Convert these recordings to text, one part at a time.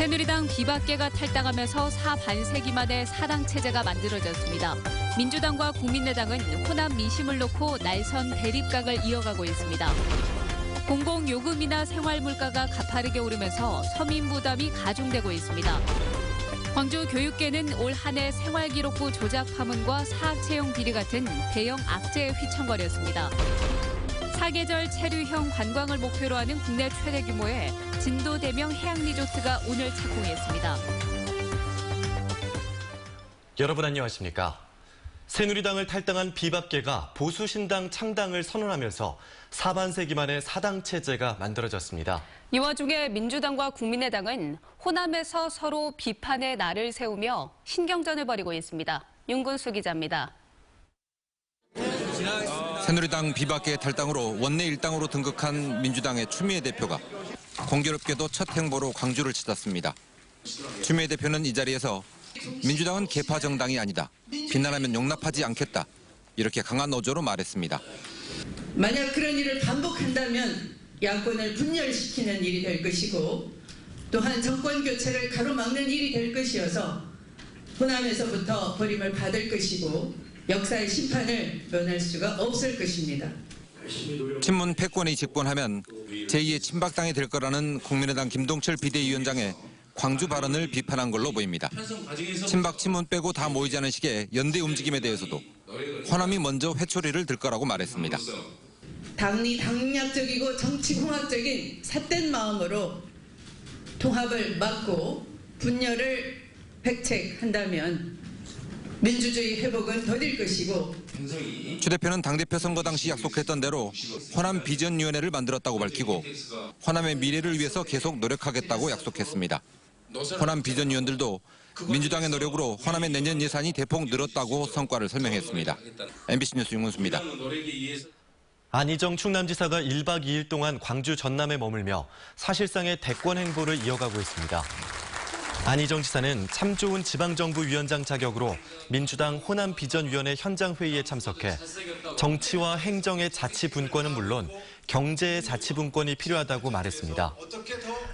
새누리당 비박계가 탈당하면서 4반세기 만에 사당 체제가 만들어졌습니다. 민주당과 국민의당은 호남 민심을 놓고 날선 대립각을 이어가고 있습니다. 공공요금이나 생활물가가 가파르게 오르면서 서민 부담이 가중되고 있습니다. 광주 교육계는 올 한 해 생활기록부 조작 파문과 사학 채용 비리 같은 대형 악재에 휘청거렸습니다. 사계절 체류형 관광을 목표로 하는 국내 최대 규모의 진도 대명 해양 리조트가 오늘 착공했습니다. 여러분 안녕하십니까? 새누리당을 탈당한 비박계가 보수신당 창당을 선언하면서 4반세기 만에 사당 체제가 만들어졌습니다. 이 와중에 민주당과 국민의당은 호남에서 서로 비판의 날을 세우며 신경전을 벌이고 있습니다. 윤근수 기자입니다. 새누리당 비박계 탈당으로 원내 일당으로 등극한 민주당의 추미애 대표가 공교롭게도 첫 행보로 광주를 찾았습니다. 추미애 대표는 이 자리에서 민주당은 개파 정당이 아니다. 비난하면 용납하지 않겠다. 이렇게 강한 어조로 말했습니다. 만약 그런 일을 반복한다면 야권을 분열시키는 일이 될 것이고 또한 정권 교체를 가로막는 일이 될 것이어서 호남에서부터 버림을 받을 것이고 역사의 심판을 면할 수가 없을 것입니다. 친문 패권이 집권하면 제2의 친박당이 될 거라는 국민의당 김동철 비대위원장의 광주 발언을 비판한 걸로 보입니다. 친박 친문 빼고 다 모이자는 식의 연대 움직임에 대해서도 호남이 먼저 회초리를 들 거라고 말했습니다. 당리 당략적이고 정치공학적인 삿된 마음으로 통합을 막고 분열을 백책한다면 민주주의 회복은 더딜 것이고 추 대표는 당대표 선거 당시 약속했던 대로 호남 비전위원회를 만들었다고 밝히고 호남의 미래를 위해서 계속 노력하겠다고 약속했습니다. 호남 비전위원들도 민주당의 노력으로 호남의 내년 예산이 대폭 늘었다고 성과를 설명했습니다. MBC 뉴스 윤근수입니다. 안희정 충남지사가 1박 2일 동안 광주 전남에 머물며 사실상의 대권 행보를 이어가고 있습니다. 안희정 지사는 참 좋은 지방정부위원장 자격으로 민주당 호남비전위원회 현장회의에 참석해 정치와 행정의 자치분권은 물론 경제의 자치분권이 필요하다고 말했습니다.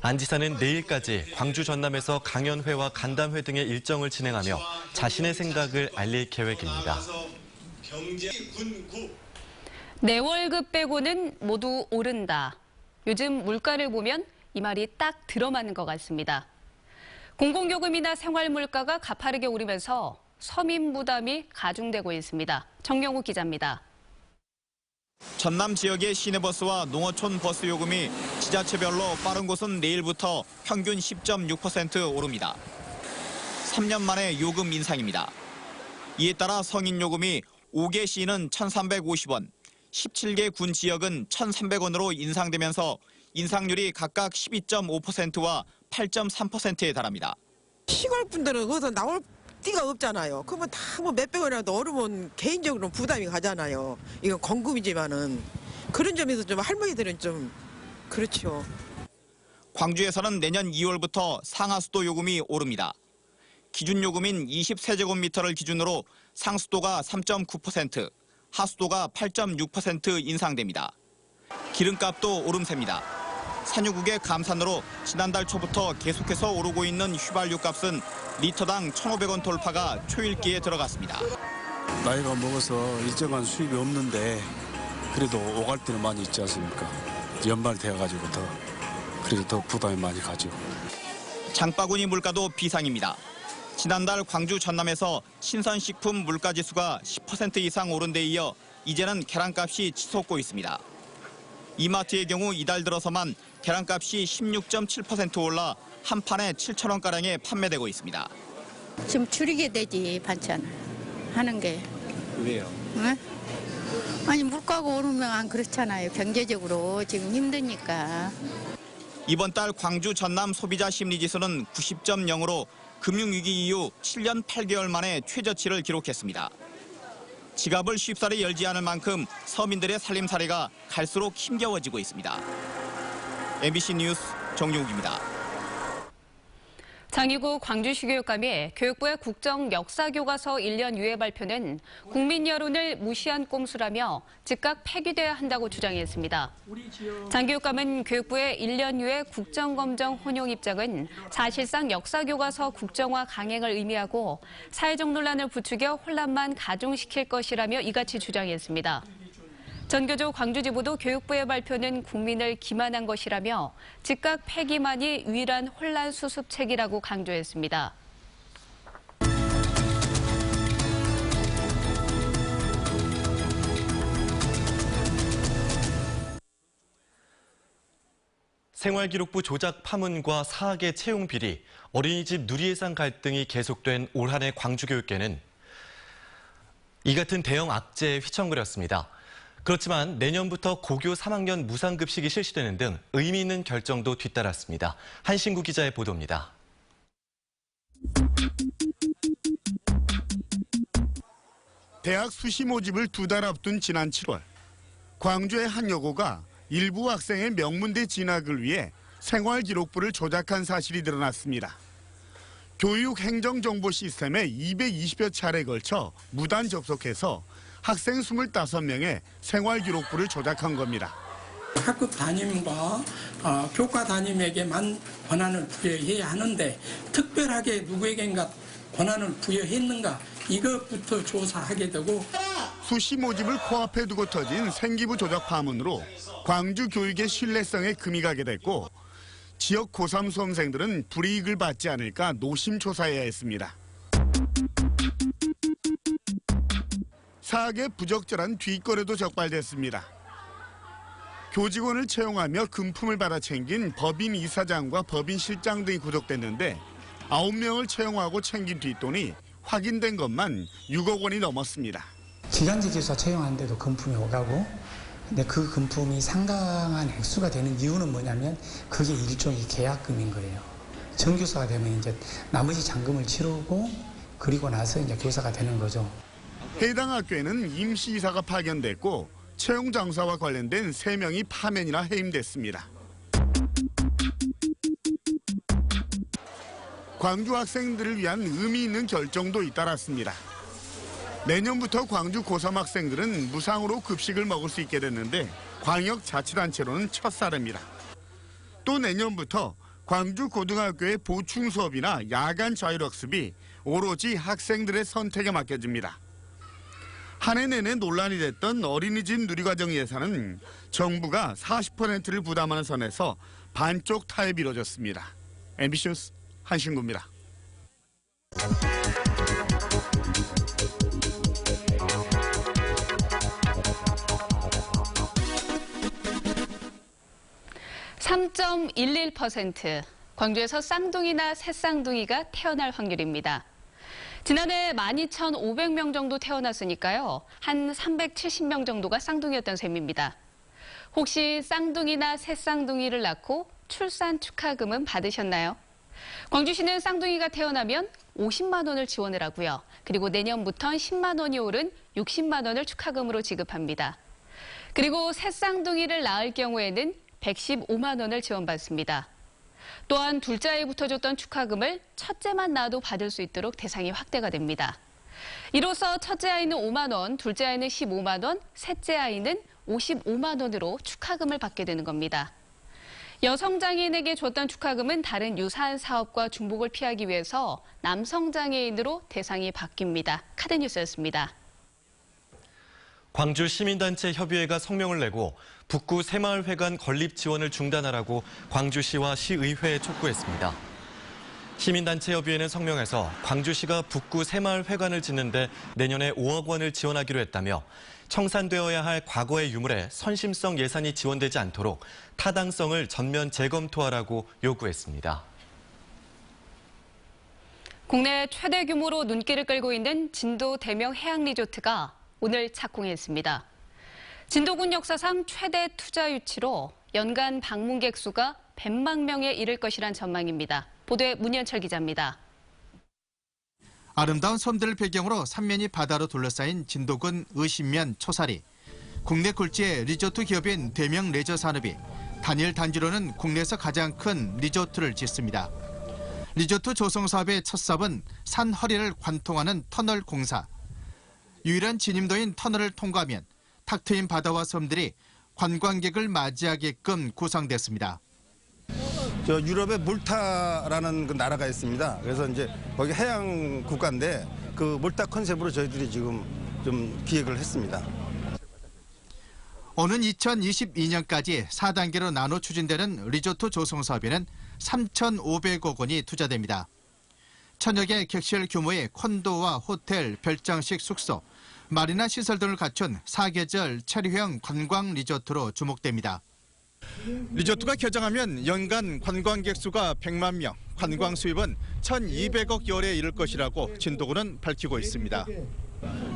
안 지사는 내일까지 광주 전남에서 강연회와 간담회 등의 일정을 진행하며 자신의 생각을 알릴 계획입니다. 내 월급 빼고는 모두 오른다. 요즘 물가를 보면 이 말이 딱 들어맞는 것 같습니다. 공공요금이나 생활물가가 가파르게 오르면서 서민 부담이 가중되고 있습니다. 정영우 기자입니다. 전남 지역의 시내버스와 농어촌 버스 요금이 지자체별로 빠른 곳은 내일부터 평균 10.6% 오릅니다. 3년 만에 요금 인상입니다. 이에 따라 성인요금이 5개 시는 1,350원, 17개 군 지역은 1,300원으로 인상되면서 인상률이 각각 12.5%와 8.3%에 달합니다. 시골 분들은 거기서 나올 띠가 없잖아요. 그러면 다 뭐 몇백 원이라도 오르면 개인적으로 부담이 가잖아요. 이건 공금이지만은 그런 점에서 좀 할머니들은 좀 그렇죠. 광주에서는 내년 2월부터 상하수도 요금이 오릅니다. 기준 요금인 20세제곱미터를 기준으로 상수도가 3.9%, 하수도가 8.6% 인상됩니다. 기름값도 오름세입니다. 산유국의 감산으로 지난달 초부터 계속해서 오르고 있는 휘발유 값은 리터당 1,500원 돌파가 초읽기에 들어갔습니다. 나이가 먹어서 일정한 수입이 없는데 그래도 오갈 때는 많이 있지 않습니까? 연말 되어가지고 그래도 더 부담이 많이 가죠. 장바구니 물가도 비상입니다. 지난달 광주 전남에서 신선식품 물가지수가 10% 이상 오른 데 이어 이제는 계란값이 치솟고 있습니다. 이마트의 경우 이달 들어서만 계란값이 16.7% 올라 한 판에 7,000원가량에 판매되고 있습니다. 좀 줄이게 되지 반찬 하는 게. 왜요? 응? 아니 물가가 오르면 안 그렇잖아요. 경제적으로 지금 힘드니까. 이번 달 광주 전남 소비자 심리지수는 90.0으로 금융위기 이후 7년 8개월 만에 최저치를 기록했습니다. 지갑을 쉽사리 열지 않을 만큼 서민들의 살림살이가 갈수록 힘겨워지고 있습니다. MBC 뉴스 정용욱입니다. 장이구 광주시 교육감이 교육부의 국정역사교과서 1년 유예 발표는 국민 여론을 무시한 꼼수라며 즉각 폐기돼야 한다고 주장했습니다. 장 교육감은 교육부의 1년 유예 국정검정 혼용 입장은 사실상 역사교과서 국정화 강행을 의미하고 사회적 논란을 부추겨 혼란만 가중시킬 것이라며 이같이 주장했습니다. 전교조 광주지부도 교육부의 발표는 국민을 기만한 것이라며 즉각 폐기만이 유일한 혼란 수습책이라고 강조했습니다. 생활기록부 조작 파문과 사학의 채용 비리, 어린이집 누리예산 갈등이 계속된 올 한 해 광주교육계는 이 같은 대형 악재에 휘청거렸습니다. 그렇지만 내년부터 고교 3학년 무상급식이 실시되는 등 의미 있는 결정도 뒤따랐습니다. 한신구 기자의 보도입니다. 대학 수시 모집을 2달 앞둔 지난 7월, 광주의 한 여고가 일부 학생의 명문대 진학을 위해 생활기록부를 조작한 사실이 드러났습니다. 교육행정정보 시스템에 220여 차례에 걸쳐 무단 접속해서 학생 25명의 생활기록부를 조작한 겁니다. 학급 담임과 교과 담임에게만 권한을 부여해야 하는데 특별하게 누구에겐가 권한을 부여했는가 이것부터 조사하게 되고 수시 모집을 코앞에 두고 터진 생기부 조작 파문으로 광주 교육의 신뢰성에 금이 가게 됐고 지역 고3 수험생들은 불이익을 받지 않을까 노심초사해야 했습니다. 사학의 부적절한 뒷거래도 적발됐습니다. 교직원을 채용하며 금품을 받아 챙긴 법인 이사장과 법인 실장 등이 구속됐는데 9명을 채용하고 챙긴 뒷돈이 확인된 것만 6억 원이 넘었습니다. 기간제 교사 채용하는데도 금품이 오가고 근데 그 금품이 상당한 액수가 되는 이유는 뭐냐면 그게 일종의 계약금인 거예요. 정교사가 되면 이제 나머지 잔금을 치르고 그리고 나서 이제 교사가 되는 거죠. 해당 학교에는 임시이사가 파견됐고 채용 장사와 관련된 3명이 파면이나 해임됐습니다. 광주 학생들을 위한 의미 있는 결정도 잇따랐습니다. 내년부터 광주 고3 학생들은 무상으로 급식을 먹을 수 있게 됐는데 광역자치단체로는 첫 사례입니다. 또 내년부터 광주 고등학교의 보충 수업이나 야간 자율학습이 오로지 학생들의 선택에 맡겨집니다. 한 해 내내 논란이 됐던 어린이집 누리과정 예산은 정부가 40%를 부담하는 선에서 반쪽 타협이 이뤄졌습니다. MBC 뉴스 한신구입니다. (3.11%) 광주에서 쌍둥이나 새쌍둥이가 태어날 확률입니다. 지난해 12,500명 정도 태어났으니까요. 한 370명 정도가 쌍둥이였던 셈입니다. 혹시 쌍둥이나 새쌍둥이를 낳고 출산 축하금은 받으셨나요? 광주시는 쌍둥이가 태어나면 50만 원을 지원을 하고요. 그리고 내년부터는 10만 원이 오른 60만 원을 축하금으로 지급합니다. 그리고 새쌍둥이를 낳을 경우에는 115만 원을 지원받습니다. 또한 둘째 아이 붙어줬던 축하금을 첫째만 낳아도 받을 수 있도록 대상이 확대가 됩니다. 이로써 첫째 아이는 5만 원, 둘째 아이는 15만 원, 셋째 아이는 55만 원으로 축하금을 받게 되는 겁니다. 여성 장애인에게 줬던 축하금은 다른 유사한 사업과 중복을 피하기 위해서 남성 장애인으로 대상이 바뀝니다. 카드뉴스였습니다. 광주 시민단체 협의회가 성명을 내고 북구 새마을회관 건립 지원을 중단하라고 광주시와 시의회에 촉구했습니다. 시민단체 협의회는 성명에서 광주시가 북구 새마을회관을 짓는데 내년에 5억 원을 지원하기로 했다며 청산되어야 할 과거의 유물에 선심성 예산이 지원되지 않도록 타당성을 전면 재검토하라고 요구했습니다. 국내 최대 규모로 눈길을 끌고 있는 진도 대명 해양 리조트가 오늘 착공했습니다. 진도군 역사상 최대 투자 유치로 연간 방문객 수가 100만 명에 이를 것이란 전망입니다. 보도에 문현철 기자입니다. 아름다운 섬들을 배경으로 삼면이 바다로 둘러싸인 진도군 의신면 초사리. 국내 굴지의 리조트 기업인 대명 레저 산업이 단일 단지로는 국내에서 가장 큰 리조트를 짓습니다. 리조트 조성 사업의 첫 사업은 산 허리를 관통하는 터널 공사. 유일한 진입로인 터널을 통과하면 탁 트인 바다와 섬들이 관광객을 맞이하게끔 구성됐습니다. 유럽의 몰타라는 그 나라가 있습니다. 그래서 이제 거기 해양 국가인데 그 몰타 컨셉으로 저희들이 지금 좀 기획을 했습니다. 오는 2022년까지 4단계로 나눠 추진되는 리조트 조성 사업에는 3,500억 원이 투자됩니다. 천여 개 객실 규모의 콘도와 호텔, 별장식 숙소, 마리나 시설 등을 갖춘 사계절 체류형 관광 리조트로 주목됩니다. 리조트가 개장하면 연간 관광객 수가 100만 명, 관광 수입은 1,200억 열에 이를 것이라고 진도군은 밝히고 있습니다.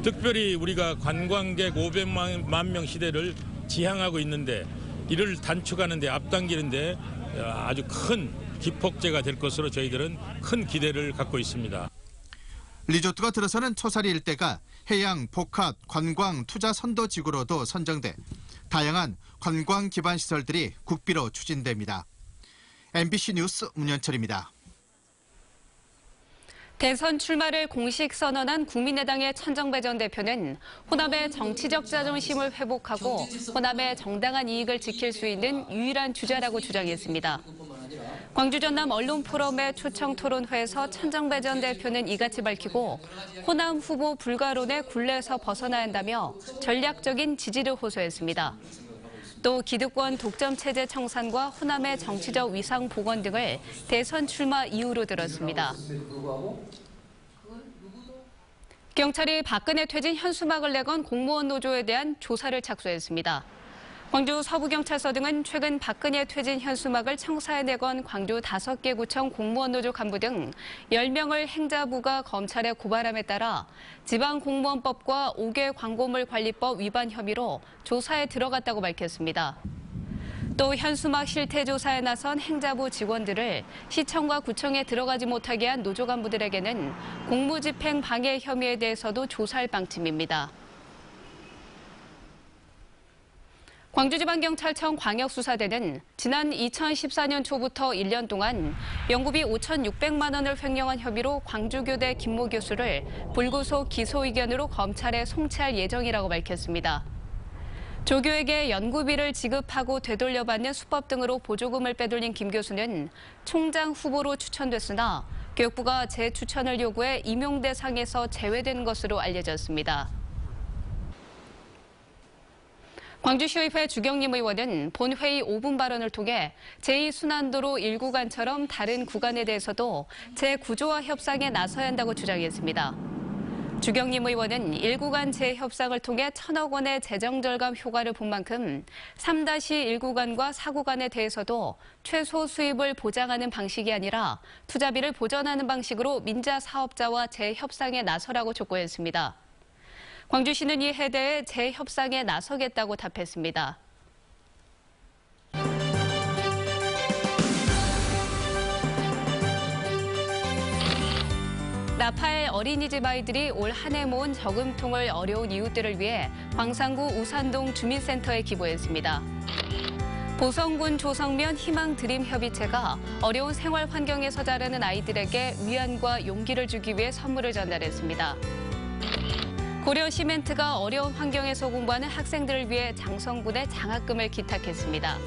특별히 우리가 관광객 500만 명 시대를 지향하고 있는데 이를 단축하는데 앞당기는데 아주 큰 기폭제가 될 것으로 저희들은 큰 기대를 갖고 있습니다. 리조트가 들어서는 초사리 일대가 해양, 복합, 관광, 투자 선도지구로도 선정돼 다양한 관광 기반 시설들이 국비로 추진됩니다. MBC 뉴스 문현철입니다. 대선 출마를 공식 선언한 국민의당의 천정배 전 대표는 호남의 정치적 자존심을 회복하고 호남의 정당한 이익을 지킬 수 있는 유일한 주자라고 주장했습니다. 광주 전남 언론포럼의 초청 토론회에서 천정배 전 대표는 이같이 밝히고 호남 후보 불가론의 굴레에서 벗어나야 한다며 전략적인 지지를 호소했습니다. 또 기득권 독점 체제 청산과 호남의 정치적 위상 복원 등을 대선 출마 이유로 들었습니다. 경찰이 박근혜 퇴진 현수막을 내건 공무원 노조에 대한 조사를 착수했습니다. 광주 서부경찰서 등은 최근 박근혜 퇴진 현수막을 청사에 내건 광주 5개 구청 공무원 노조 간부 등 10명을 행자부가 검찰에 고발함에 따라 지방공무원법과 5개 광고물 관리법 위반 혐의로 조사에 들어갔다고 밝혔습니다. 또 현수막 실태 조사에 나선 행자부 직원들을 시청과 구청에 들어가지 못하게 한 노조 간부들에게는 공무집행 방해 혐의에 대해서도 조사할 방침입니다. 광주지방경찰청 광역수사대는 지난 2014년 초부터 1년 동안 연구비 5,600만 원을 횡령한 혐의로 광주교대 김모 교수를 불구속 기소 의견으로 검찰에 송치할 예정이라고 밝혔습니다. 조교에게 연구비를 지급하고 되돌려받는 수법 등으로 보조금을 빼돌린 김 교수는 총장 후보로 추천됐으나 교육부가 재추천을 요구해 임용 대상에서 제외된 것으로 알려졌습니다. 광주시의회 주경림 의원은 본회의 5분 발언을 통해 제2순환도로 1구간처럼 다른 구간에 대해서도 재구조화 협상에 나서야 한다고 주장했습니다. 주경림 의원은 1구간 재협상을 통해 1,000억 원의 재정절감 효과를 본 만큼 3-1구간과 4구간에 대해서도 최소 수입을 보장하는 방식이 아니라 투자비를 보전하는 방식으로 민자 사업자와 재협상에 나서라고 촉구했습니다. 광주시는 이에 대해 재협상에 나서겠다고 답했습니다. 나팔 어린이집 아이들이 올 한 해 모은 저금통을 어려운 이웃들을 위해 광산구 우산동 주민센터에 기부했습니다. 보성군 조성면 희망드림협의체가 어려운 생활 환경에서 자라는 아이들에게 위안과 용기를 주기 위해 선물을 전달했습니다. 고려시멘트가 어려운 환경에서 공부하는 학생들을 위해 장성군에 장학금을 기탁했습니다.